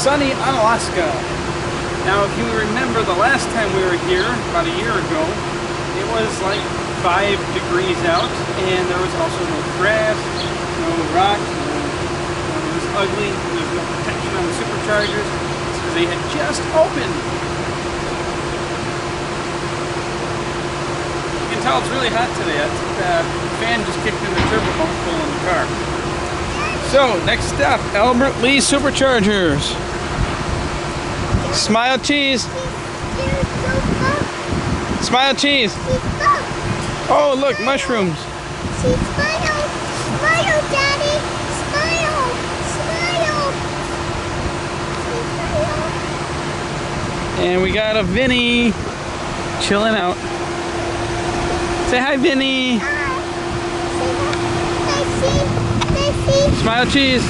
sunny Alaska. Now, if you remember the last time we were here, about a year ago, it was like 5 degrees out, and there was also no grass, no rock, it was ugly. There was no protection on the superchargers because they had just opened. You can tell it's really hot today. The fan just kicked in the turbo pump full in the car. So, next step, Albert Lee Superchargers. Smile cheese. Smile cheese. Oh, look, mushrooms. Smile. Smile, Daddy. Smile. Smile. And we got a Vinny chilling out. Say hi, Vinny. Smile cheese.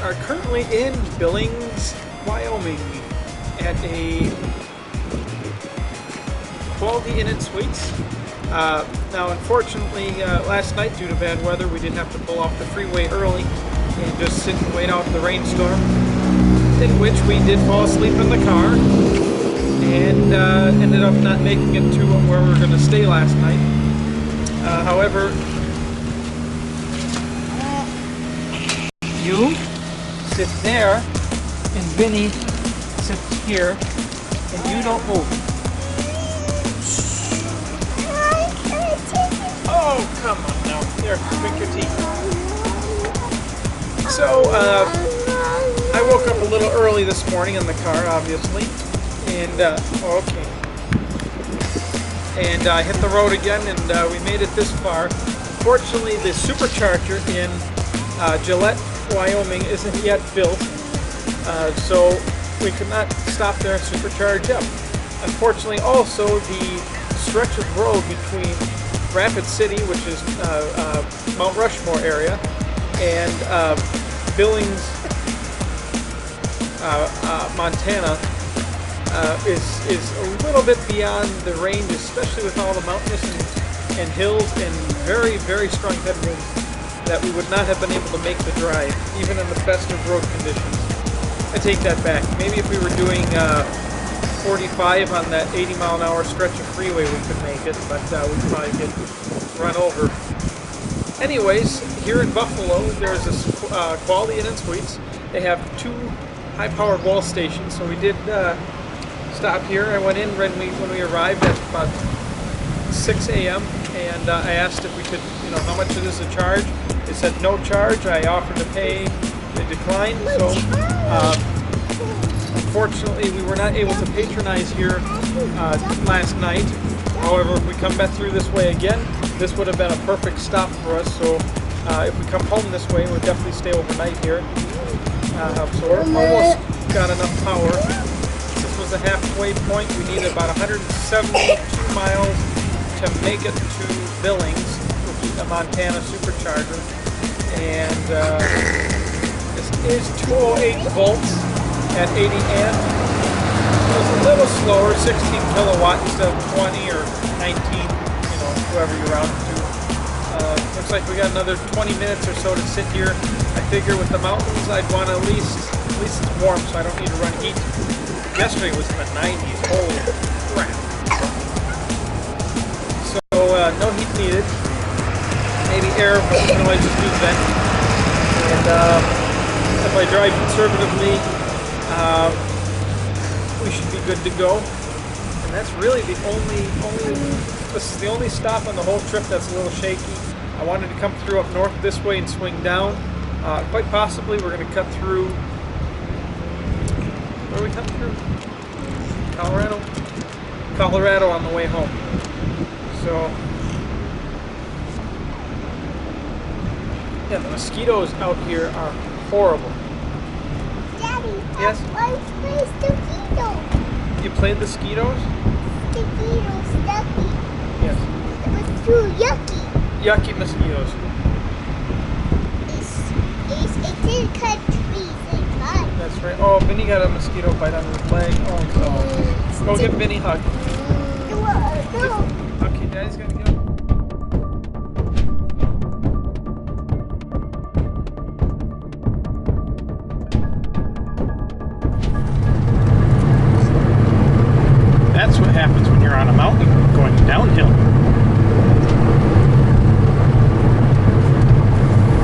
Are currently in Billings, Wyoming at a Quality Inn and Suites. Now unfortunately last night due to bad weather we didn't have to pull off the freeway early and just sit and wait out the rainstorm, in which we did fall asleep in the car and ended up not making it to where we were going to stay last night. However, you sit there, and Vinny sits here, and you don't move. Oh, come on now. There, drink your tea. So, I woke up a little early this morning in the car, obviously, and, okay. And I hit the road again, and we made it this far. Unfortunately, the supercharger in Gillette, Wyoming isn't yet built, so we could not stop there and supercharge up. Unfortunately, also the stretch of road between Rapid City, which is Mount Rushmore area, and Billings, Montana, is a little bit beyond the range, especially with all the mountainous and hills and very, very strong headwinds, that we would not have been able to make the drive, even in the best of road conditions. I take that back. Maybe if we were doing 45 on that 80-mile-an-hour stretch of freeway, we could make it, but we'd probably get run over. Anyways, here in Buffalo, there's this Quality Inn and Suites. They have 2 high-powered wall stations, so we did stop here. I went in when we arrived at about 6 a.m. and I asked if we could, how much it is to charge. They said no charge. I offered to pay. They declined. So unfortunately, we were not able to patronize here last night. However, if we come back through this way again, this would have been a perfect stop for us. So if we come home this way, we'll definitely stay overnight here. So we're almost got enough power. This was the halfway point. We needed about 172 miles to make it to Billings, which is a Montana supercharger. And this is 208 volts at 80 amp. It was a little slower, 16 kilowatt instead of 20 or 19, whoever you round it to. Looks like we got another 20 minutes or so to sit here. I figure with the mountains, I'd want at least it's warm, so I don't need to run heat. Yesterday was in the 90s. Holy crap. So no heat needed. Maybe air, but we can always just do vent. And if I drive conservatively, we should be good to go. And that's really the this is the only stop on the whole trip that's a little shaky. I wanted to come through up north this way and swing down. Quite possibly we're going to cut through, where are we coming through? Colorado on the way home. So, yeah, the mosquitoes out here are horrible. Daddy, yes? I played mosquitoes. You played the mosquitoes? Mosquitoes, yucky. Yes. It was too yucky. Yucky mosquitoes. It didn't cut trees, it cut. That's right. Oh, Vinny got a mosquito bite on his leg. Oh, no. Go give Vinny a hug. No. Okay, Daddy's gonna go. That's what happens when you're on a mountain going downhill.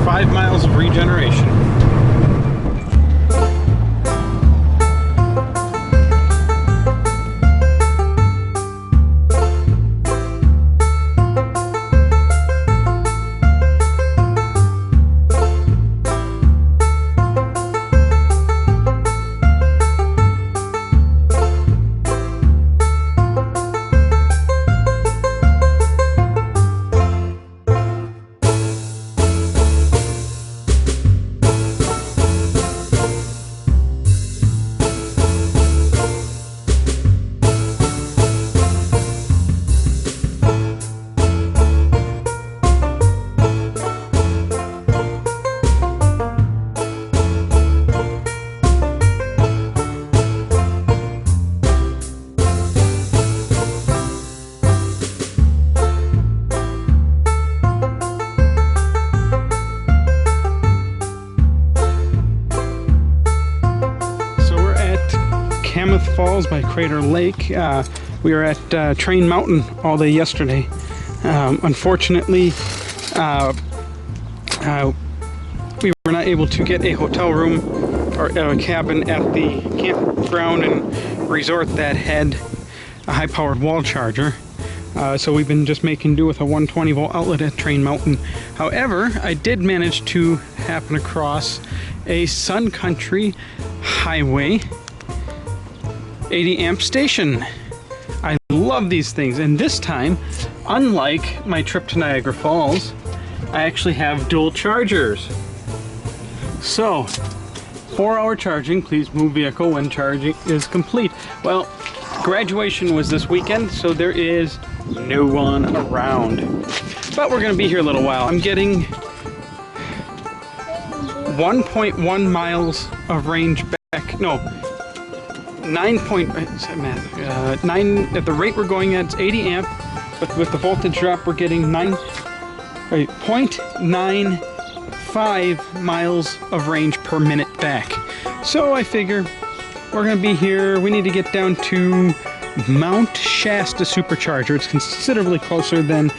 5 miles of regeneration. Falls by Crater Lake. We were at Train Mountain all day yesterday. Unfortunately, we were not able to get a hotel room or a cabin at the campground and resort that had a high-powered wall charger. So we've been just making do with a 120 volt outlet at Train Mountain. However, I did manage to happen across a Sun Country highway 80 amp station. I love these things, and this time, unlike my trip to Niagara Falls, I actually have dual chargers. So, 4-hour charging, please move vehicle when charging is complete. Well, graduation was this weekend, so there is no one around. But we're gonna be here a little while. I'm getting 1.1 miles of range back. No, 9 at the rate we're going at, it's 80 amp, but with the voltage drop we're getting 0.95 miles of range per minute back. So I figure we're going to be here, we need to get down to Mount Shasta Supercharger. It's considerably closer than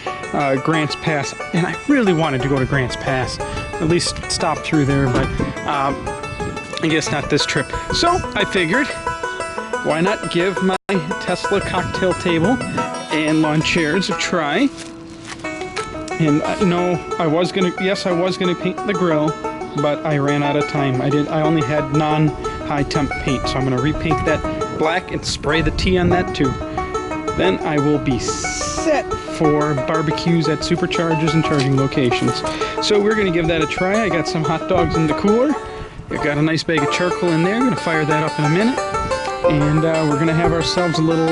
Grants Pass, and I really wanted to go to Grants Pass, at least stop through there, but I guess not this trip. So I figured, why not give my Tesla cocktail table and lawn chairs a try? And no, I was gonna paint the grill, but I ran out of time. I only had non-high temp paint, so I'm gonna repaint that black and spray the tea on that too. Then I will be set for barbecues at superchargers and charging locations. So we're gonna give that a try. I got some hot dogs in the cooler. I got a nice bag of charcoal in there. I'm gonna fire that up in a minute. And we're gonna have ourselves a little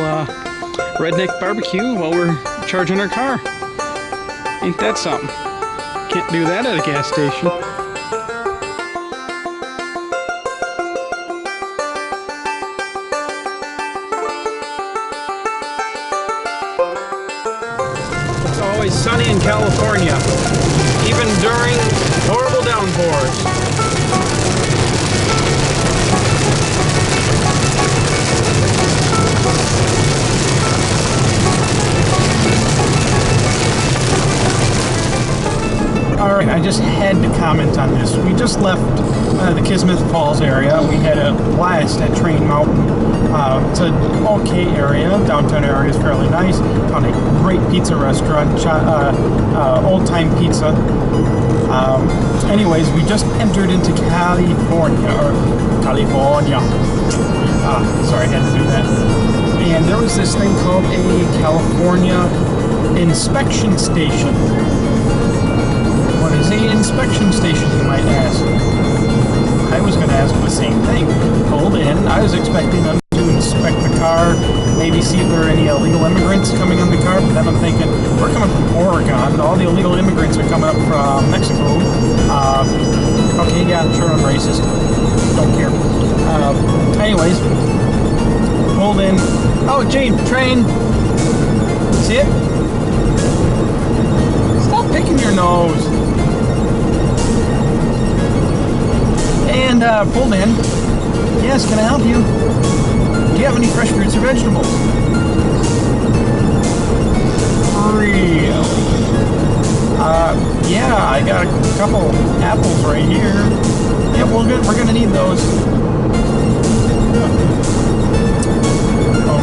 redneck barbecue while we're charging our car. Ain't that something? Can't do that at a gas station. It's always sunny in California, even during horrible downpours. Alright, I just had to comment on this. We just left the Kismet Falls area. We had a blast at Train Mountain. It's an okay area. Downtown area is fairly nice. Found a great pizza restaurant, Old Time Pizza. Anyways, we just entered into California. Sorry, I had to do that. And there was this thing called a California inspection station. What is an inspection station, you might ask? I was going to ask the same thing. Pulled in, I was expecting them to inspect the car, maybe see if there are any illegal immigrants coming on the car, but then I'm thinking, we're coming from Oregon, all the illegal immigrants are coming up from Mexico. Okay, yeah, sure, I'm racist. Don't care. Anyways, pulled in. Oh, Gene, train. See it? Stop picking your nose. And pulled in. Yes, can I help you? Do you have any fresh fruits or vegetables? Really? Yeah, I got a couple apples right here. Yeah, we're gonna need those.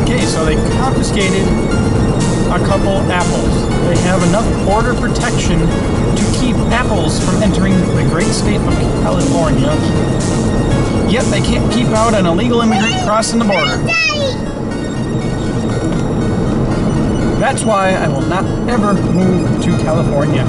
Okay, so they confiscated a couple apples. They have enough border protection to keep apples from entering the great state of California. Yet they can't keep out an illegal immigrant crossing the border. That's why I will not ever move to California.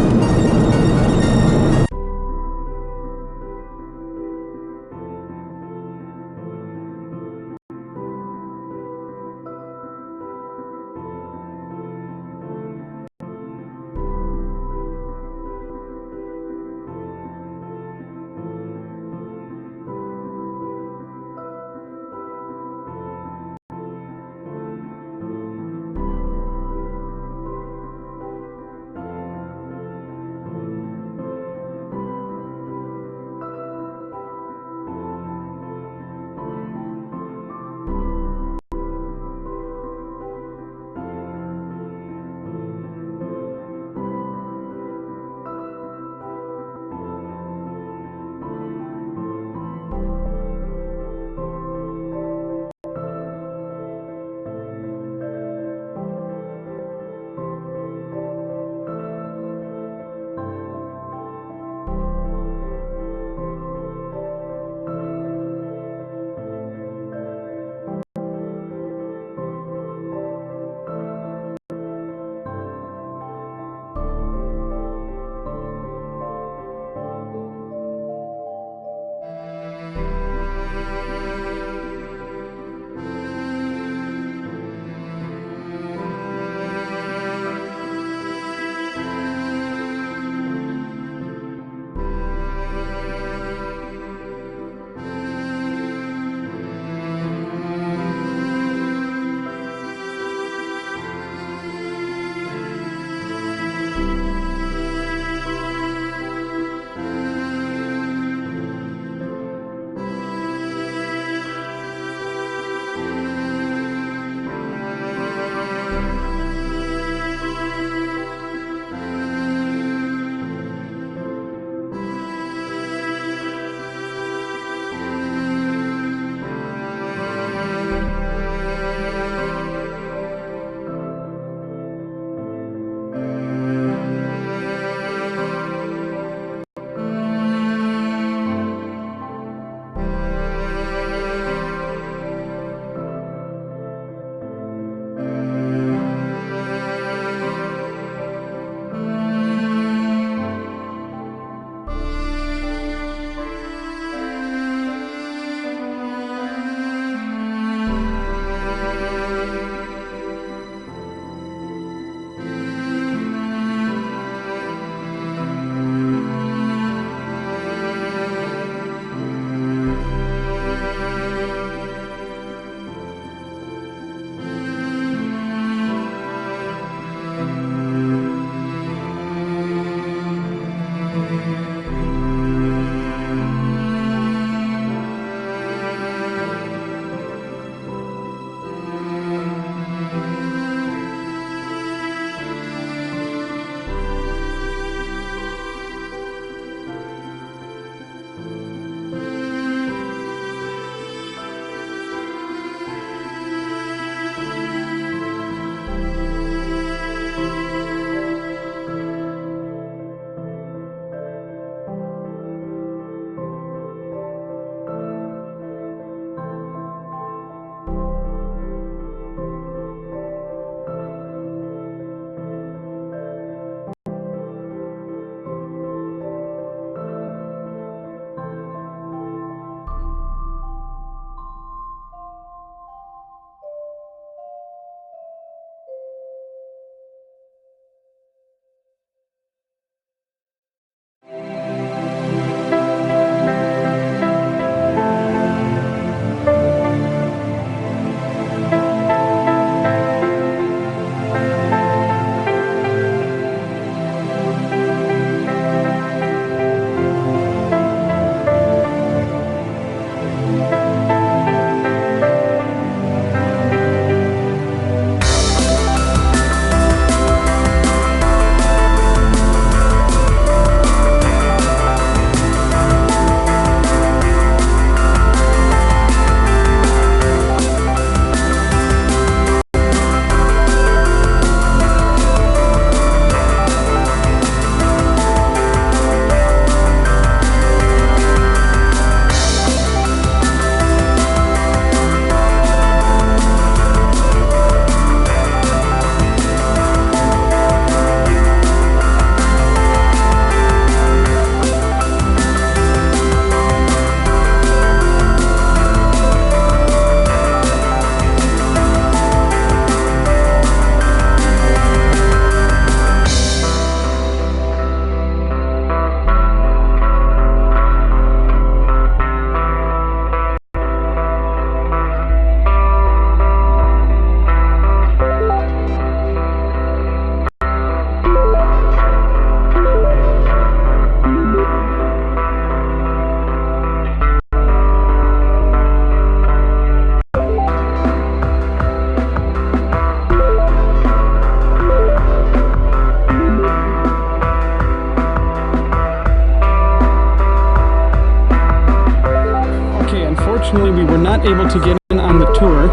unfortunately, we were not able to get in on the tour.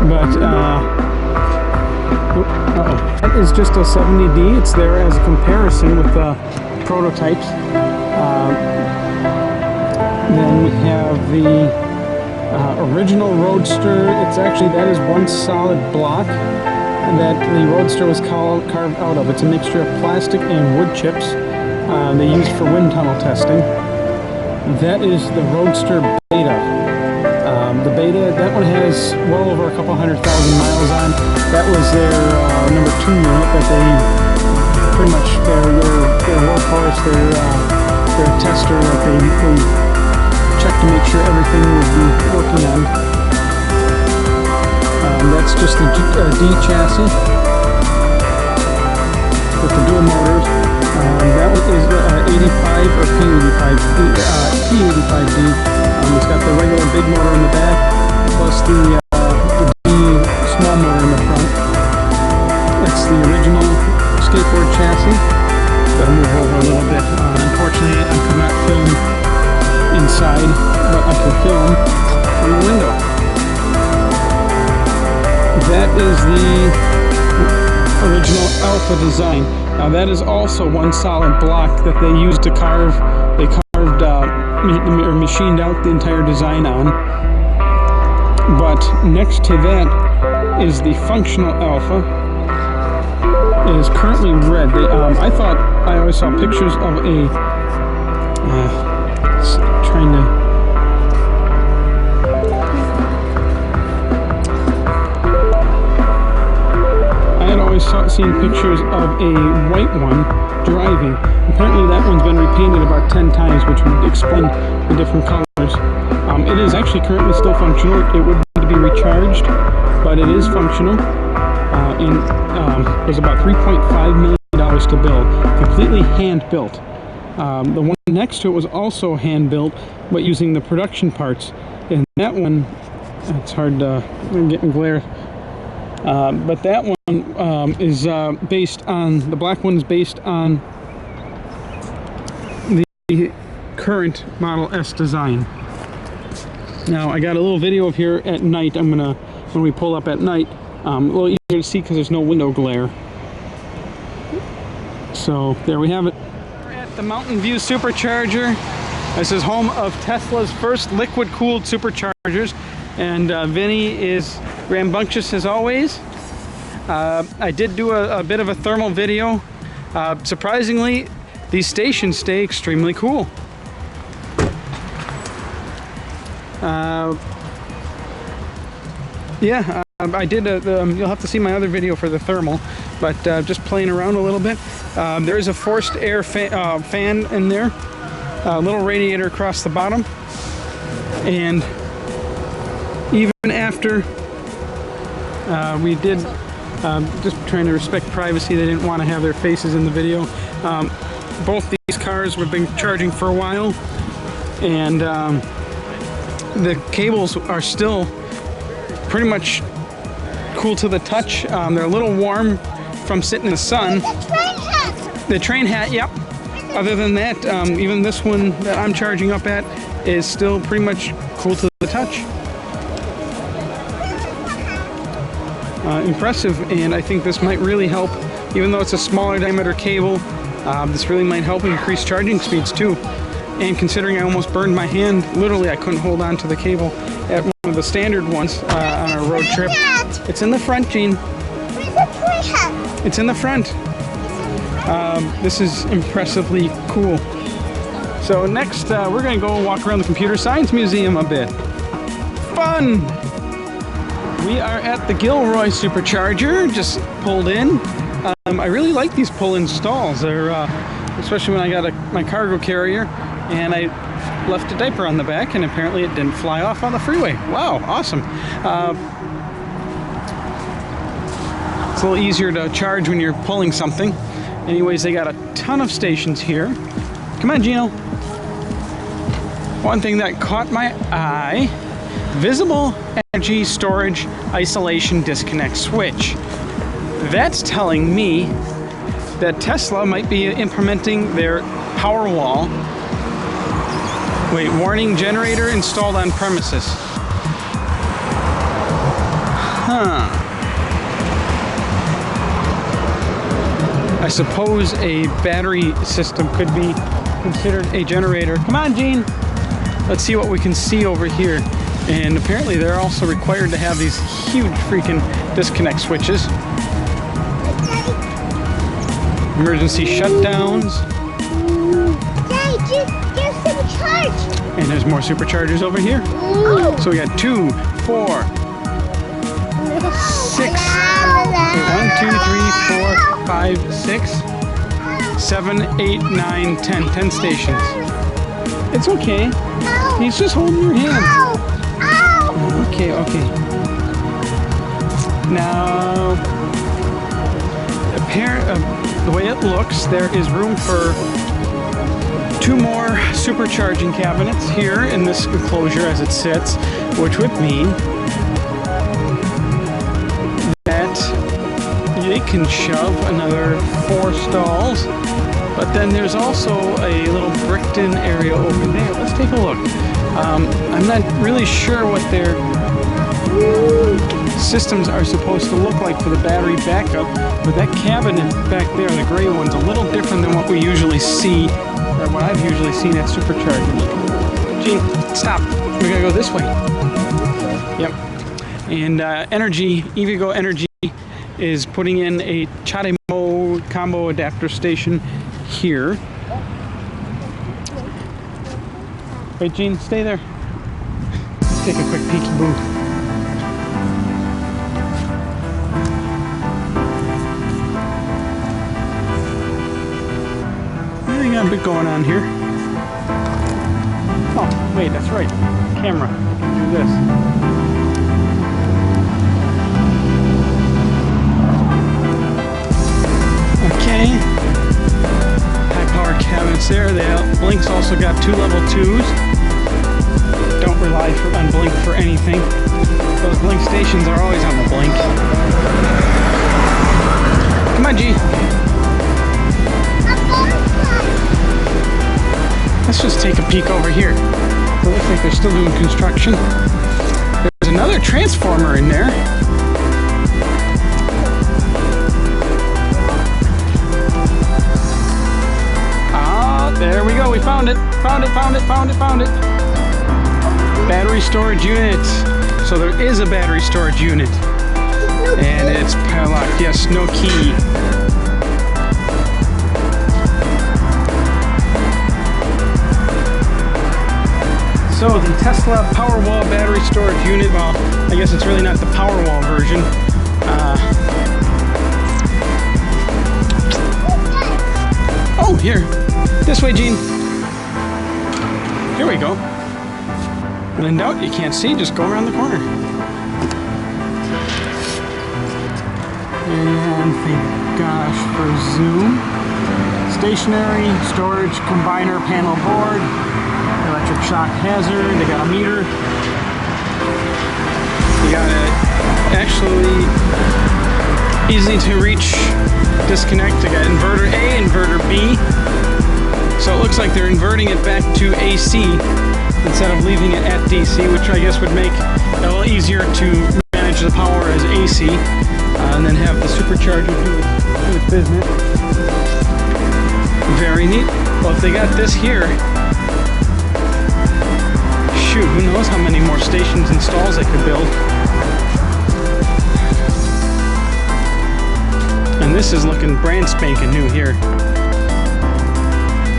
But, that is just a 70D. It's there as a comparison with the prototypes. Then we have the original Roadster. It's actually, that is one solid block that the Roadster was carved out of. It's a mixture of plastic and wood chips they used for wind tunnel testing. That is the Roadster Beta. The Beta, that one has well over a couple 100,000 miles on. That was their number 2 unit that they pretty much, their workhorse, their tester that they checked to make sure everything would be working on. That's just the D chassis with the dual motors. That one is the 85 or P85D. It's got the regular big motor in the back, plus the D small motor in the front. That's the original skateboard chassis. Gotta move over a little bit. Unfortunately, I could not film inside, but I can film from the window. That is the original Alpha design. Now that is also one solid block that they used to carve. They carved or machined out the entire design on. But next to that is the functional Alpha. It is currently red. They, I thought I always saw pictures of a trying to. Seen pictures of a white one driving. Apparently that one's been repainted about 10 times, which would explain the different colors. It is actually currently still functional. It would need to be recharged, but it is functional. It was about $3.5 million to build, completely hand-built. The one next to it was also hand-built, but using the production parts. And that one, it's hard to get in glare. But that one is based on, the black one is based on the current Model S design. Now I got a little video of here at night. I'm gonna, when we pull up at night, a little easier to see because there's no window glare. So there we have it. We're at the Mountain View Supercharger. This is home of Tesla's first liquid-cooled superchargers, and Vinny is rambunctious as always. I did do a bit of a thermal video. Surprisingly, these stations stay extremely cool. Yeah, I did, you'll have to see my other video for the thermal, but just playing around a little bit. There is a forced air fan in there, a little radiator across the bottom, and even after we did, just trying to respect privacy, they didn't want to have their faces in the video. Both these cars we've been charging for a while, and the cables are still pretty much cool to the touch. They're a little warm from sitting in the sun. The train hat, yep. Other than that, even this one that I'm charging up at is still pretty much cool to the touch. Impressive, and I think this might really help, even though it's a smaller diameter cable. This really might help increase charging speeds too. And considering I almost burned my hand, literally I couldn't hold on to the cable at one of the standard ones on our road trip. It's in the front, Gene. It's in the front. This is impressively cool. So next, we're going to go walk around the Computer Science Museum a bit. Fun! We are at the Gilroy Supercharger, just pulled in. I really like these pull-in stalls. They're, especially when I got my cargo carrier and I left a diaper on the back and apparently it didn't fly off on the freeway. Wow, awesome. It's a little easier to charge when you're pulling something. Anyways, they got a ton of stations here. Come on, Gino. One thing that caught my eye, visible energy storage isolation disconnect switch. That's telling me that Tesla might be implementing their Powerwall Wait, warning, generator installed on premises. Huh. I suppose a battery system could be considered a generator. Come on, Gene. Let's see what we can see over here. And apparently they're also required to have these huge freaking disconnect switches. Emergency shutdowns. Daddy, there's some charge. And there's more superchargers over here. Oh. So we got 2, 4, 6. 1, 2, 3, 4, 5, 6, 7, 8, 9, 10. 10 stations. It's okay. He's just holding your hand. Okay, okay. Now, the way it looks, there is room for 2 more supercharging cabinets here in this enclosure as it sits, which would mean that they can shove another 4 stalls. But then there's also a little bricked in area over there. Let's take a look. I'm not really sure what their systems are supposed to look like for the battery backup, but that cabinet back there, the gray one's a little different than what we usually see, or what I've usually seen at superchargers. Gene, stop. We gotta go this way. Yep. And EVgo Energy is putting in a cyote combo adapter station here. Wait, Gene, stay there. Let's take a quick peekaboo. We got a bit going on here. Oh, wait, that's right. Camera. I can do this. Okay. High power cabinets there. Blink's also got 2 level 2s. Don't rely on Blink for anything. Those Blink stations are always on the blink. Come on, G. Let's just take a peek over here. It looks like they're still doing construction. There's another transformer in there. There we go, we found it. Found it. Battery storage unit. So there is a battery storage unit. And it's padlocked, yes, no key. So the Tesla Powerwall battery storage unit, well, I guess it's really not the Powerwall version. Oh, here. This way, Gene. Here we go. When in doubt, you can't see, just go around the corner. And thank gosh for zoom. Stationary storage combiner panel board. Electric shock hazard. They got a meter. You got it. Actually, easy to reach disconnect. They got inverter A, inverter B. So it looks like they're inverting it back to AC instead of leaving it at DC, which I guess would make it a little easier to manage the power as AC, and then have the supercharger do its business. Very neat. Well, if they got this here, shoot, who knows how many more stations and stalls they could build. And this is looking brand spanking new here.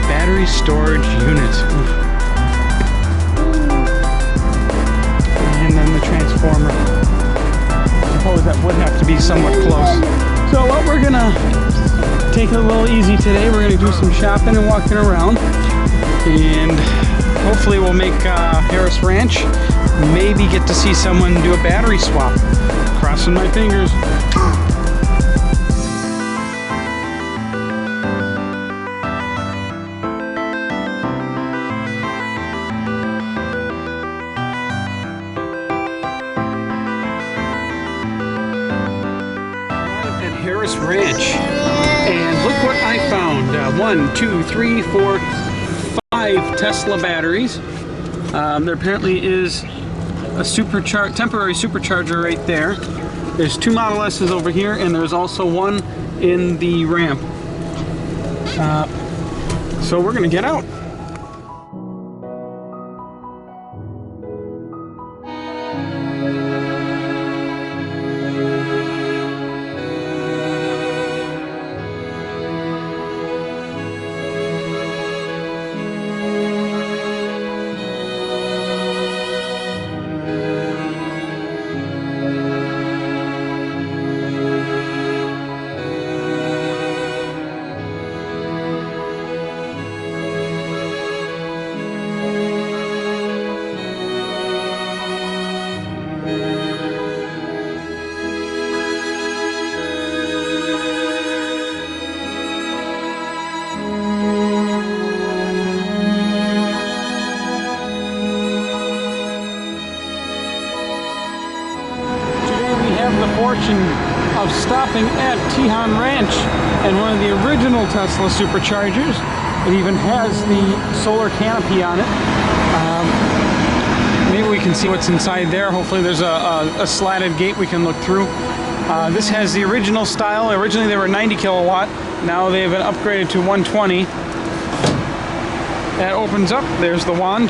Battery storage unit. And then the transformer. I suppose that would have to be somewhat close. So what we're gonna take it a little easy today. We're gonna do some shopping and walking around. And hopefully we'll make Harris Ranch. Maybe get to see someone do a battery swap. Crossing my fingers. Harris Ranch, and look what I found. 1, 2, 3, 4, 5 Tesla batteries. There apparently is a temporary supercharger right there. There's 2 Model S's over here, and there's also one in the ramp. So we're gonna get out. Of stopping at Tejon Ranch and one of the original Tesla superchargers. It even has the solar canopy on it. Maybe we can see what's inside there. Hopefully there's a slatted gate we can look through. This has the original style. Originally they were 90 kilowatt. Now they've been upgraded to 120. That opens up. There's the wand.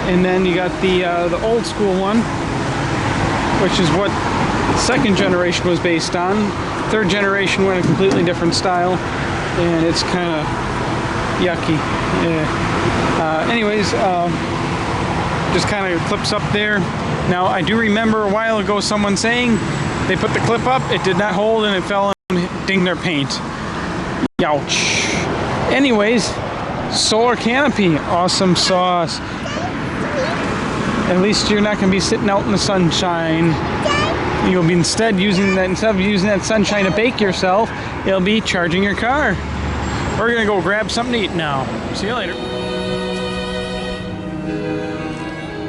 And then you got the old school one, which is what second generation was based on. Third generation went a completely different style, and it's kind of yucky. Yeah. Anyways, just kind of clips up there. Now, I do remember a while ago someone saying they put the clip up, it did not hold, and it fell and dinged their paint. Youch. Anyways, solar canopy, awesome sauce. At least you're not going to be sitting out in the sunshine. You'll be instead of using that sunshine to bake yourself, you'll be charging your car. We're going to go grab something to eat now. See you later.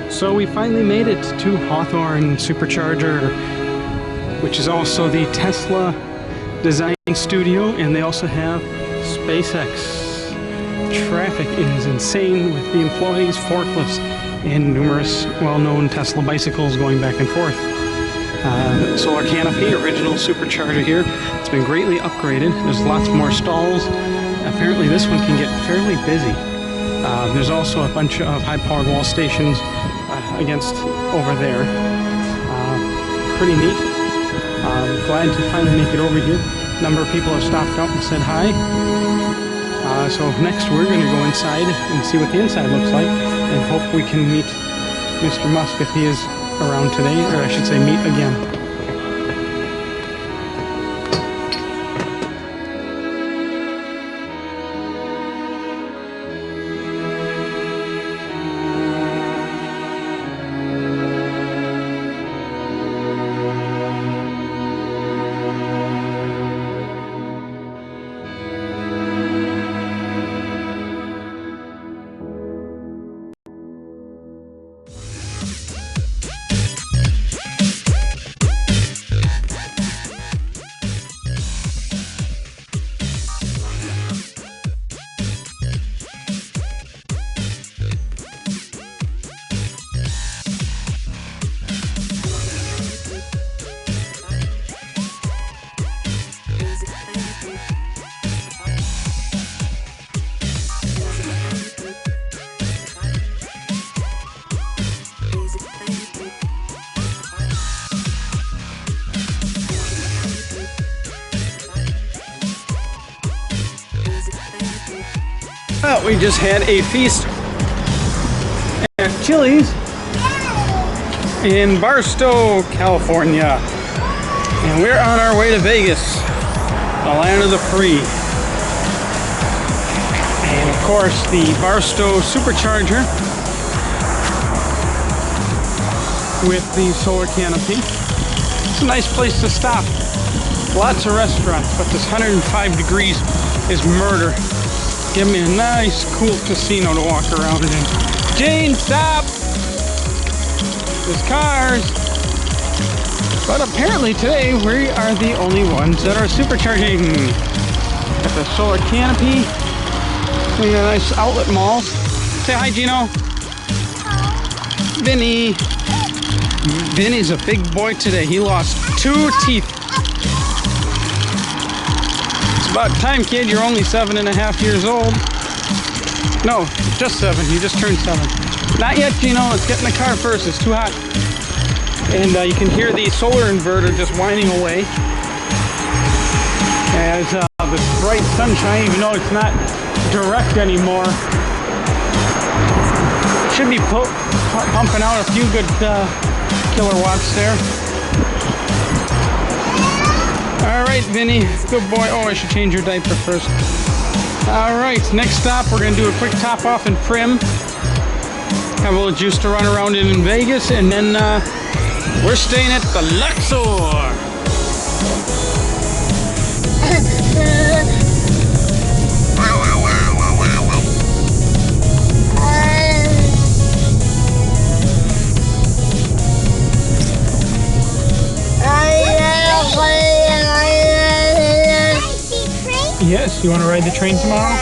So we finally made it to Hawthorne Supercharger, which is also the Tesla Design Studio, and they also have SpaceX. Traffic is insane with the employees, forklifts, and numerous well-known Tesla bicycles going back and forth. Solar canopy, original supercharger here. It's been greatly upgraded. There's lots more stalls. Apparently this one can get fairly busy. There's also a bunch of high-powered wall stations against over there. Pretty neat. Glad to finally make it over here. A number of people have stopped out and said hi. So next we're going to go inside and see what the inside looks like, and hope we can meet Mr. Musk if he is around today, or I should say meet again. Well, we just had a feast at Chili's in Barstow, California. And we're on our way to Vegas, the land of the free. And of course, the Barstow Supercharger with the solar canopy. It's a nice place to stop. Lots of restaurants, but this 105 degrees is murder. Give me a nice, cool casino to walk around in. Jane, stop! There's cars. But apparently today we are the only ones that are supercharging. Got the solar canopy. We got a nice outlet mall. Say hi, Gino. Vinny. Vinny's a big boy today. He lost 2 teeth. It's about time, kid. You're only 7.5 years old. No, just 7. You just turned 7. Not yet, Gino. Let's get in the car first. It's too hot. And you can hear the solar inverter just whining away as this bright sunshine, even though it's not direct anymore, should be pumping out a few good kilowatts there. All right, Vinny, good boy. Oh, I should change your diaper first. All right, next stop, we're gonna do a quick top off in Prim. Have a little juice to run around in Vegas, and then we're staying at the Luxor. Yes, you want to ride the train tomorrow?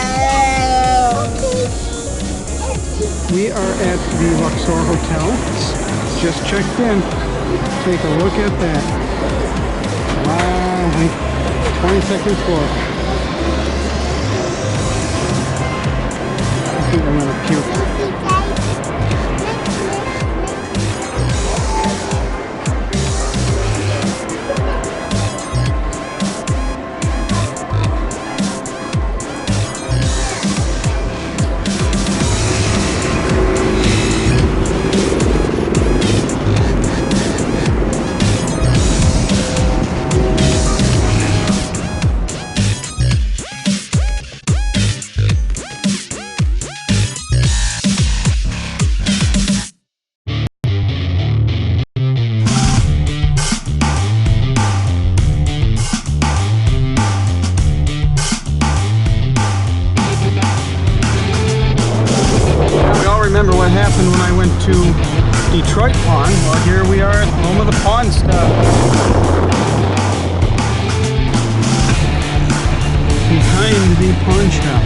We are at the Luxor Hotel. Just checked in. Take a look at that. Wow, 22nd floor. I think I'm gonna puke. Remember what happened when I went to Detroit Pawn? Well, here we are at home of the pawn stuff. Behind the pawn shop.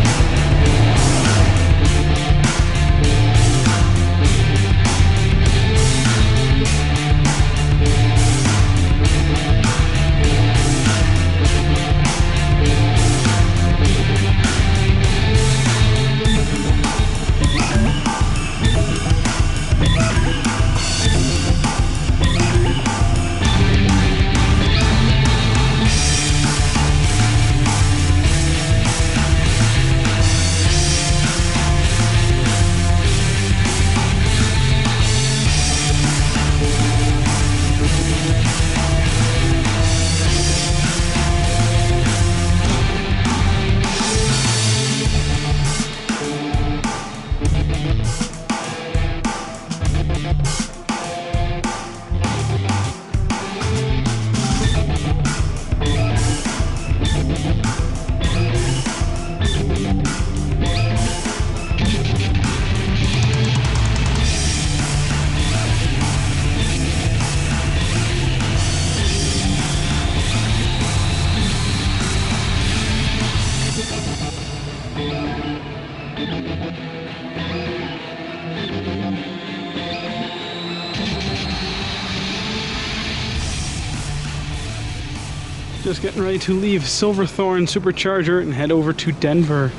Just getting ready to leave Hawthorne Supercharger and head over to Denver.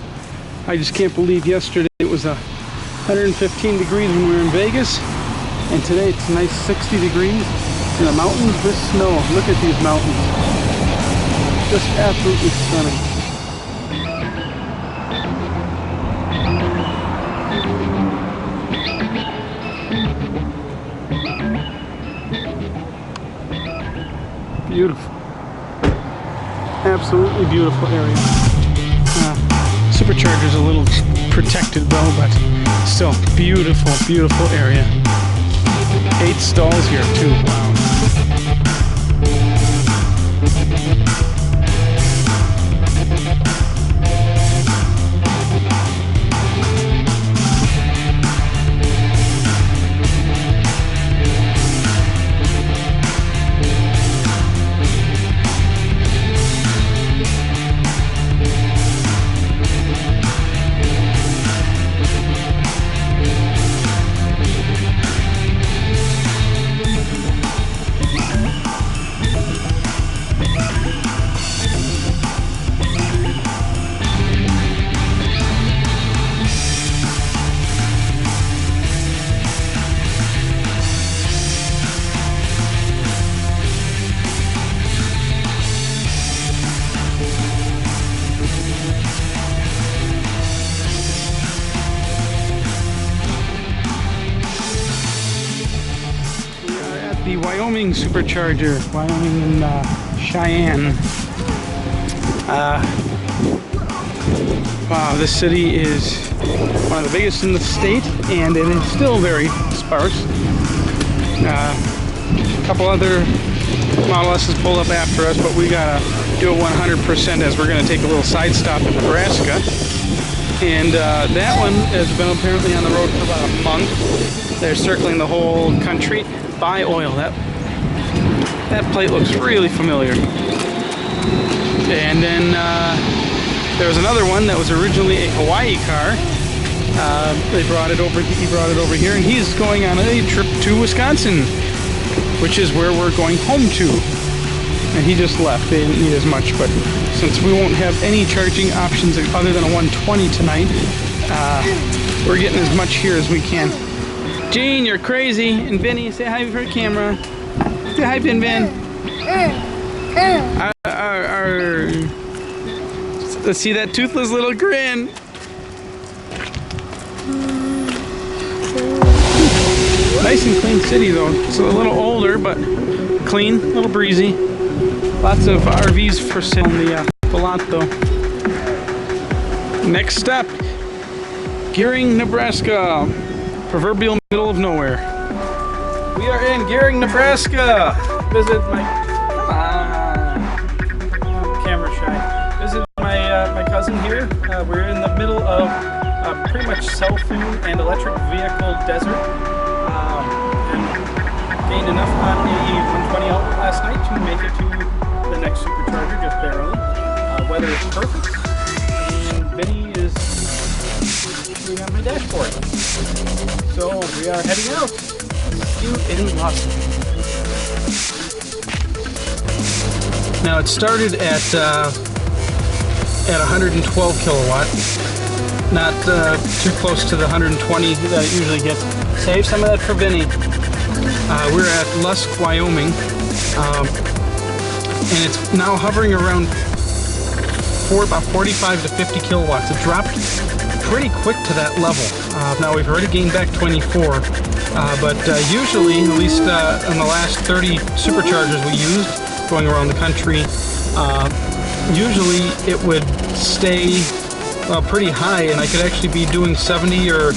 I just can't believe yesterday it was 115 degrees when we were in Vegas, and today it's a nice 60 degrees in the mountains with snow. Look at these mountains. Just absolutely stunning. Beautiful. Absolutely beautiful area. Supercharger's a little protected though, but still beautiful, beautiful area. 8 stalls here too. Wow. the Wyoming Supercharger, Wyoming and Cheyenne. Wow, this city is one of the biggest in the state, and it is still very sparse. A couple other Model S's pulled up after us, but we gotta do it 100% as we're gonna take a little side stop in Nebraska. And that one has been apparently on the road for about a month. They're circling the whole country. Buy oil. That plate looks really familiar. And then there was another one that was originally a Hawaii car. He brought it over here, and he's going on a trip to Wisconsin, which is where we're going home to. And he just left. They didn't need as much, but since we won't have any charging options other than a 120 tonight, we're getting as much here as we can. Gene, you're crazy. And Vinny, say hi for the camera. Say hi, Vin Vin. Let's see that toothless little grin. Nice and clean city though. It's a little older, but clean, a little breezy. Lots of RVs for sale in the lot though. Next stop, Gearing, Nebraska. Proverbial middle of nowhere. We are in Gearing, Nebraska. Visit my camera shy. Visit my cousin here. We're in the middle of pretty much cell phone and electric vehicle desert. And gained enough on a 120 outlet last night to make it to the next supercharger just barely. Weather is perfect, and Benny is doing on my dashboard. So we are heading out. See you in Lusk. Now it started at 112 kilowatt. Not too close to the 120 that it usually gets. Save some of that for Vinny. We're at Lusk, Wyoming, and it's now hovering around about 45 to 50 kilowatts. It dropped pretty quick to that level. Now we've already gained back 24, but usually, at least in the last 30 superchargers we used going around the country, usually it would stay pretty high, and I could actually be doing 70 or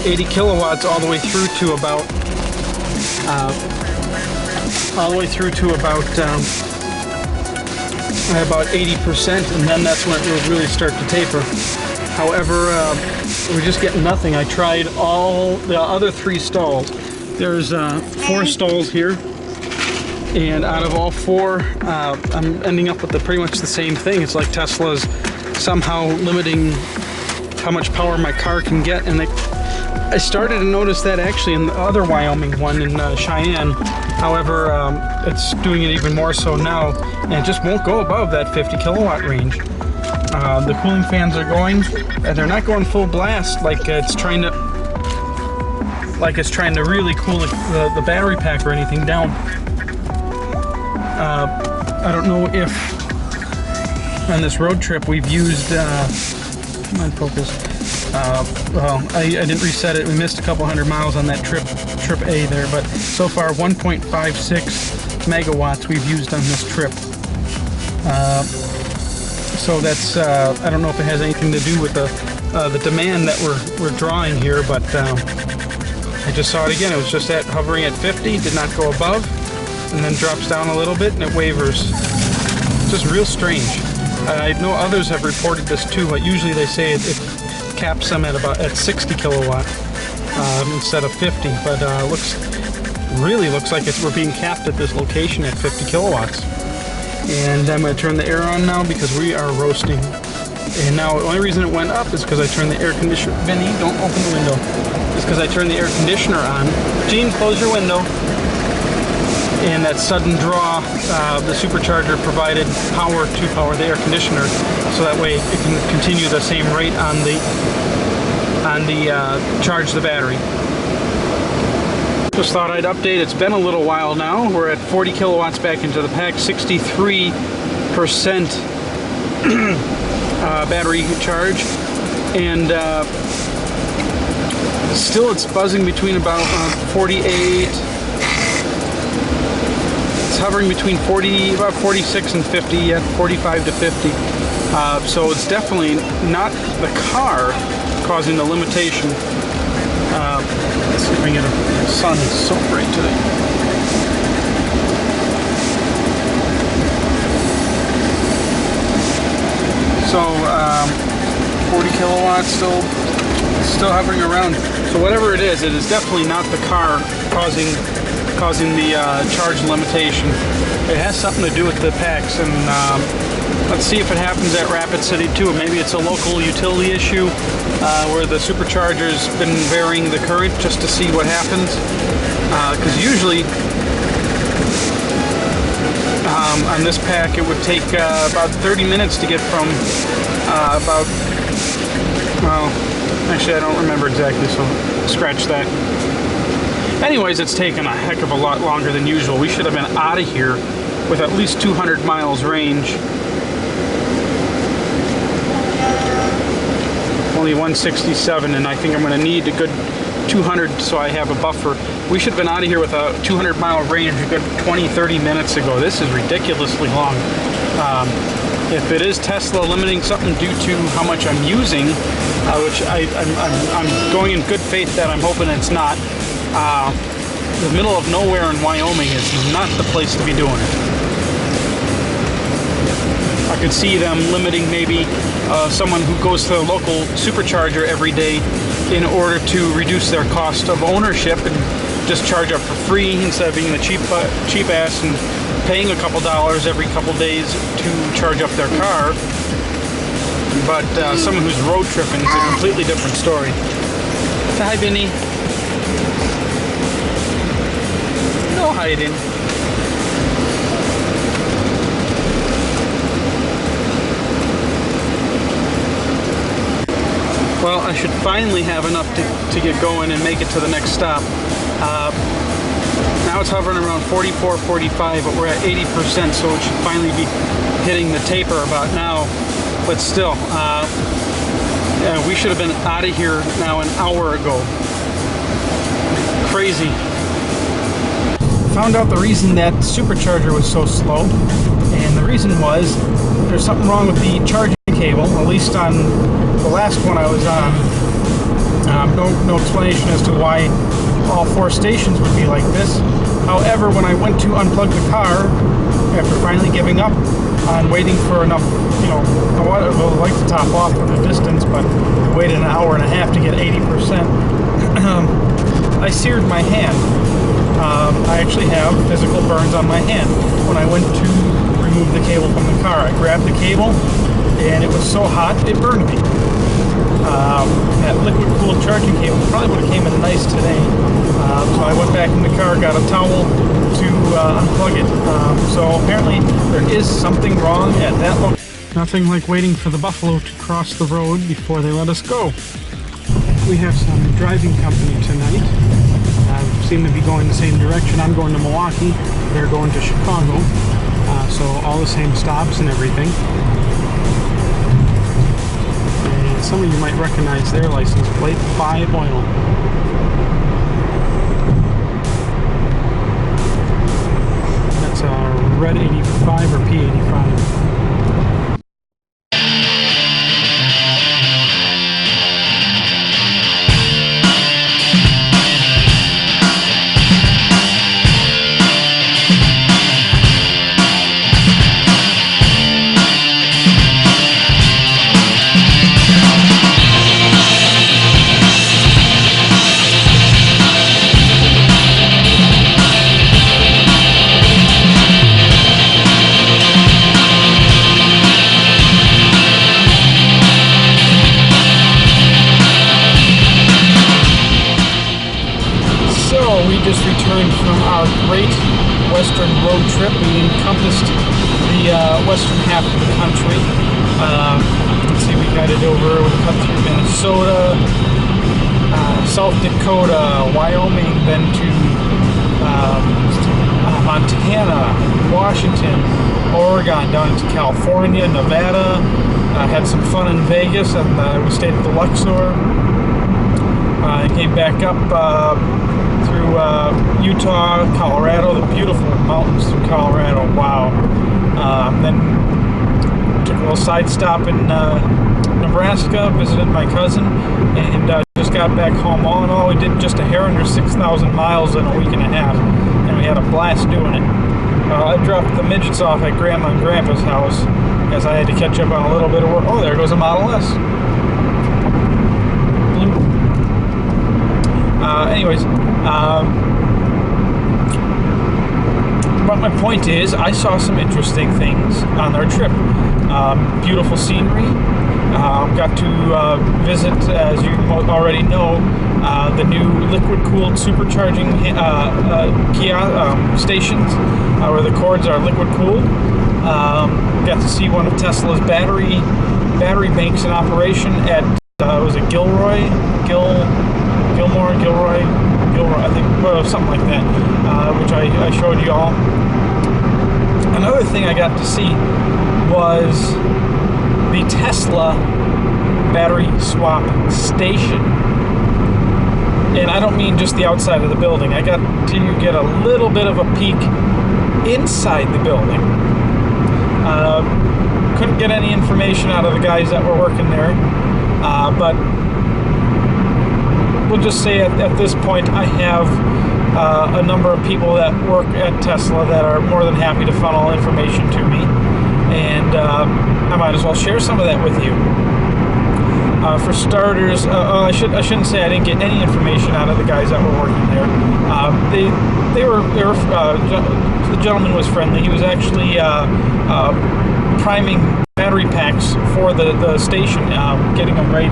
80 kilowatts all the way through to about 80%, and then that's when it would really start to taper. However, we're just getting nothing. I tried all the other 3 stalls. There's 4 stalls here, and out of all 4, I'm ending up with pretty much the same thing. It's like Tesla's somehow limiting how much power my car can get, and I started to notice that actually in the other Wyoming one in Cheyenne. However, it's doing it even more so now, and it just won't go above that 50 kilowatt range. The cooling fans are going, and they're not going full blast like it's trying to really cool the battery pack or anything down. I don't know if on this road trip we've used, come on, focus. Well, I didn't reset it. We missed a couple hundred miles on that trip A there, but so far 1.56 megawatts we've used on this trip. So that's, I don't know if it has anything to do with the demand that we're drawing here, but I just saw it again. It was just hovering at 50, did not go above, and then drops down a little bit and it wavers. It's just real strange. I know others have reported this too, but usually they say it caps them at 60 kilowatt instead of 50, but really looks like we're being capped at this location at 50 kilowatts. And I'm going to turn the air on now because we are roasting. And now the only reason it went up is because I turned the air conditioner. Benny, don't open the window. It's because I turned the air conditioner on. Gene, close your window. And that sudden draw, the supercharger provided power to power the air conditioner, so that way it can continue the same rate on the charge the battery. Just thought I'd update. It's been a little while now. We're at 40 kilowatts back into the pack, 63% battery charge, and still it's buzzing between about 48 it's hovering between about 46 and 50, yeah, 45 to 50. So it's definitely not the car causing the limitation. Let's see if we can get a sun soak right today. So 40 kilowatts still hovering around. So whatever it is definitely not the car causing the charge limitation. It has something to do with the packs, and let's see if it happens at Rapid City too. Maybe it's a local utility issue where the supercharger's been varying the current just to see what happens. Because usually on this pack it would take about 30 minutes to get from well, actually I don't remember exactly, so scratch that. Anyways, it's taken a heck of a lot longer than usual. We should have been out of here with at least 200 miles range. Only 167, and I think I'm going to need a good 200 so I have a buffer. We should have been out of here with a 200-mile range a good 20-30 minutes ago. This is ridiculously long. If it is Tesla limiting something due to how much I'm using, which I'm going in good faith that I'm hoping it's not, the middle of nowhere in Wyoming is not the place to be doing it. I could see them limiting maybe someone who goes to the local supercharger every day in order to reduce their cost of ownership and just charge up for free instead of being the cheap ass and paying a couple dollars every couple days to charge up their car. But someone who's road tripping is a completely different story. Hi, Vinny. No hiding. Well, I should finally have enough to get going and make it to the next stop. Now it's hovering around 44, 45, but we're at 80%, so it should finally be hitting the taper about now. But still, we should have been out of here now an hour ago. Crazy. Found out the reason that supercharger was so slow, and the reason was there's something wrong with the charging cable, at least on the last one I was on. No explanation as to why all 4 stations would be like this. However, when I went to unplug the car, after finally giving up on waiting for enough, I would like to top off for the distance, but I waited an hour and a half to get 80%. I seared my hand. I actually have physical burns on my hand. When I went to remove the cable from the car, I grabbed the cable, and it was so hot, it burned me. That liquid-cooled charging cable probably would have came in nice today. So I went back in the car, got a towel to unplug it. So apparently there is something wrong at that location. Nothing like waiting for the buffalo to cross the road before they let us go. We have some driving company tonight. Seem to be going the same direction. I'm going to Milwaukee. They're going to Chicago. So all the same stops and everything. And some of you might recognize their license plate, 5 Oil. That's a red 85 or P85. Just returned from our great western road trip. We encompassed the western half of the country. Let's see, we guided over, we cut through Minnesota, South Dakota, Wyoming, then to Montana, Washington, Oregon, down into California, Nevada. Had some fun in Vegas, and we stayed at the Luxor. Came back up through Utah, Colorado, the beautiful mountains of Colorado. Wow. Then took a little side stop in Nebraska, visited my cousin, and just got back home. All in all, we did just a hair under 6,000 miles in a week and a half, and we had a blast doing it. I dropped the midgets off at Grandma and Grandpa's house as I had to catch up on a little bit of work. Oh, there goes a Model S. Blue. Anyways, but my point is, I saw some interesting things on our trip. Beautiful scenery. Got to visit, as you already know, the new liquid-cooled supercharging stations, where the cords are liquid-cooled. Got to see one of Tesla's battery banks in operation at was it Gilroy, I think, well, something like that, which I showed you all. Another thing I got to see was the Tesla battery swap station. And I don't mean just the outside of the building. I got to get a little bit of a peek inside the building. Couldn't get any information out of the guys that were working there, but we'll just say at this point I have a number of people that work at Tesla that are more than happy to funnel information to me, and I might as well share some of that with you. For starters, I shouldn't say I didn't get any information out of the guys that were working there. The gentleman was friendly. He was actually priming battery packs for the station, getting them ready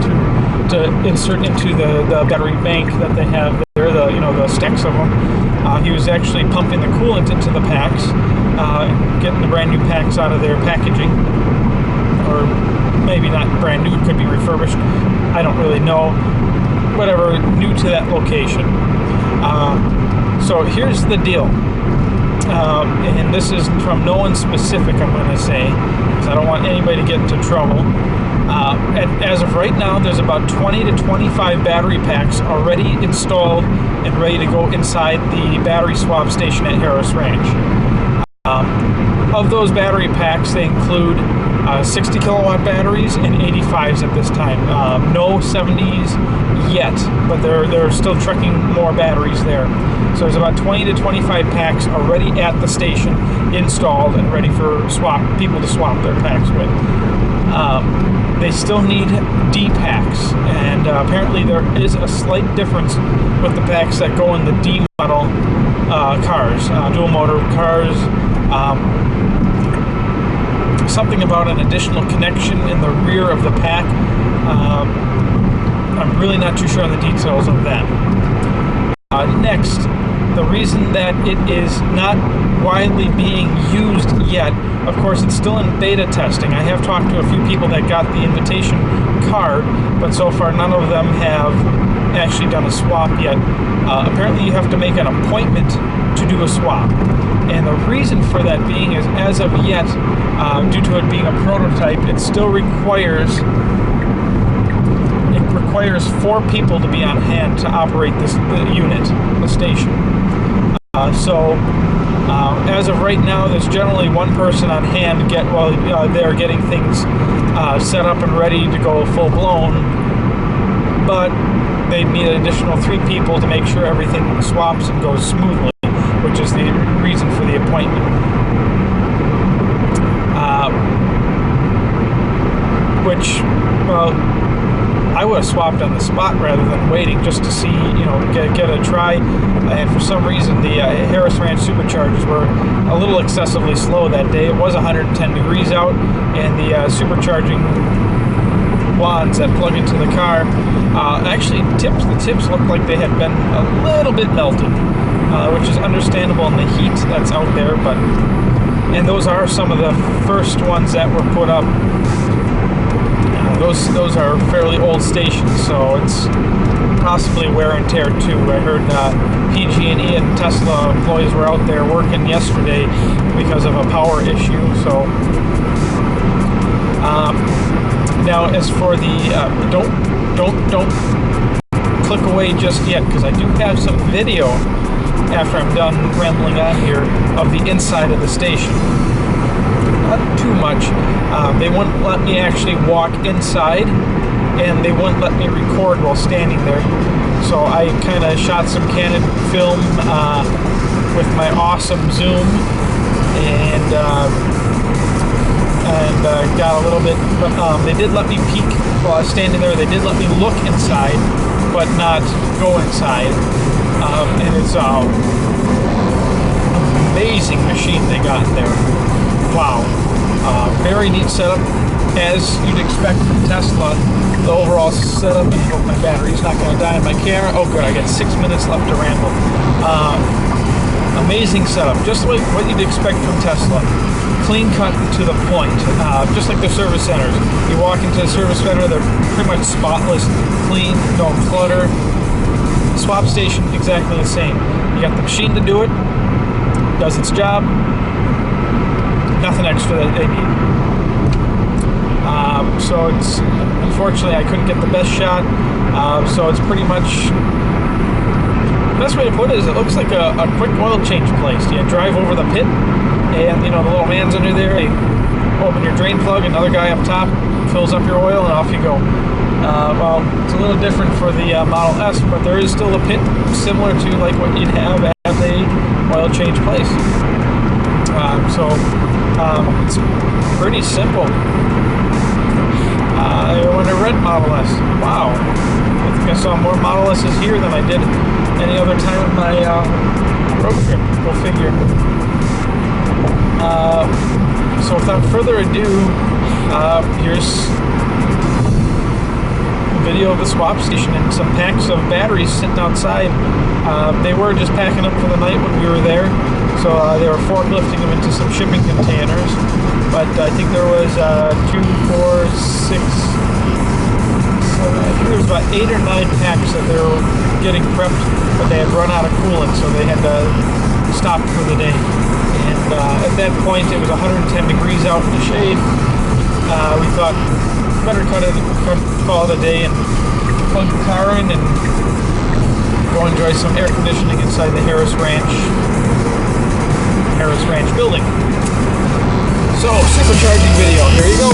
to insert into the battery bank that they have there. The stacks of them. He was actually pumping the coolant into the packs, getting the brand new packs out of their packaging, or maybe not brand new, it could be refurbished, I don't really know, whatever, new to that location. So here's the deal, and this is from no one specific, I'm going to say, because I don't want anybody to get into trouble. As of right now, there's about 20 to 25 battery packs already installed and ready to go inside the battery swap station at Harris Ranch. Of those battery packs, they include 60 kilowatt batteries and 85s at this time. No 70s yet, but they're still trucking more batteries there. So there's about 20 to 25 packs already at the station installed and ready for people to swap their packs with. They still need D packs, and apparently there is a slight difference with the packs that go in the D model cars, dual motor cars. Something about an additional connection in the rear of the pack. I'm really not too sure on the details of that. Next, the reason that it is not widely being used yet, of course, it's still in beta testing. I have talked to a few people that got the invitation card, but so far none of them have actually done a swap yet. Apparently you have to make an appointment to do a swap. And the reason for that being is, as of yet, due to it being a prototype, it still requires 4 people to be on hand to operate the unit, the station. As of right now, there's generally one person on hand while they're getting things set up and ready to go full blown, but they need an additional 3 people to make sure everything swaps and goes smoothly, which is the reason for the appointment. I would have swapped on the spot rather than waiting just to see, get a try. And for some reason, the Harris Ranch Superchargers were a little excessively slow that day. It was 110 degrees out, and the supercharging wands that plug into the car actually the tips looked like they had been a little bit melted, which is understandable in the heat that's out there. And those are some of the first ones that were put up. Those are fairly old stations, so it's possibly wear and tear too. I heard PG&E and Tesla employees were out there working yesterday because of a power issue. So now, as for the don't click away just yet, because I do have some video after I'm done rambling on here of the inside of the station. Not too much. They wouldn't let me actually walk inside, and they wouldn't let me record while standing there. So I kind of shot some candid film with my awesome zoom, and got a little bit, but they did let me peek while I was standing there. They did let me look inside, but not go inside. And it's an amazing machine they got there. Wow. Very neat setup, as you'd expect from Tesla. The overall setup, and I hope my battery's not going to die in my camera. Oh good, I got 6 minutes left to ramble. Amazing setup, just like what you'd expect from Tesla. Clean cut to the point, just like the service centers. You walk into the service center, they're pretty much spotless, clean, no clutter. Swap station, exactly the same. You got the machine to do it, does its job, nothing extra that they need. So it's, unfortunately I couldn't get the best shot, so it's pretty much, the best way to put it is it looks like a quick oil change place. You drive over the pit, and you know the little man's under there, you open your drain plug, another guy up top fills up your oil, and off you go. Well, it's a little different for the Model S, but there is still a pit similar to like what you'd have at a oil change place. It's pretty simple. When I read Model S, wow, I think I saw more Model S's here than I did any other time in my road trip. Go figure. So without further ado, here's a video of the swap station and some packs of batteries sitting outside. They were just packing up for the night when we were there, so they were forklifting them into some shipping containers. But I think there was 2, 4, 6, 7, I think there was about 8 or 9 packs that they were getting prepped, but they had run out of coolant, so they had to stop for the day. And at that point, it was 110 degrees out in the shade. We thought, better call it a day and plug the car in and go enjoy some air conditioning inside the Harris Ranch building. So, supercharging video, here you go.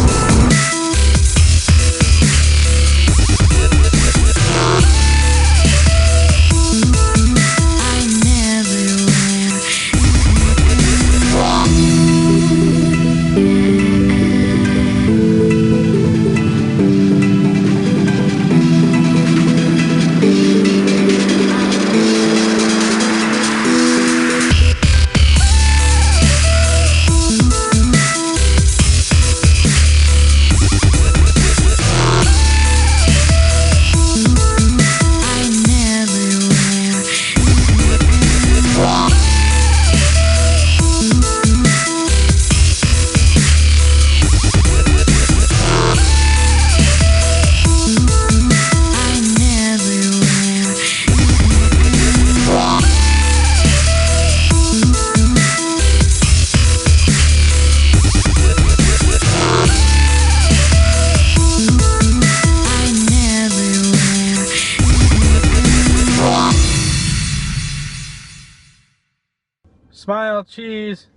Smile, cheese.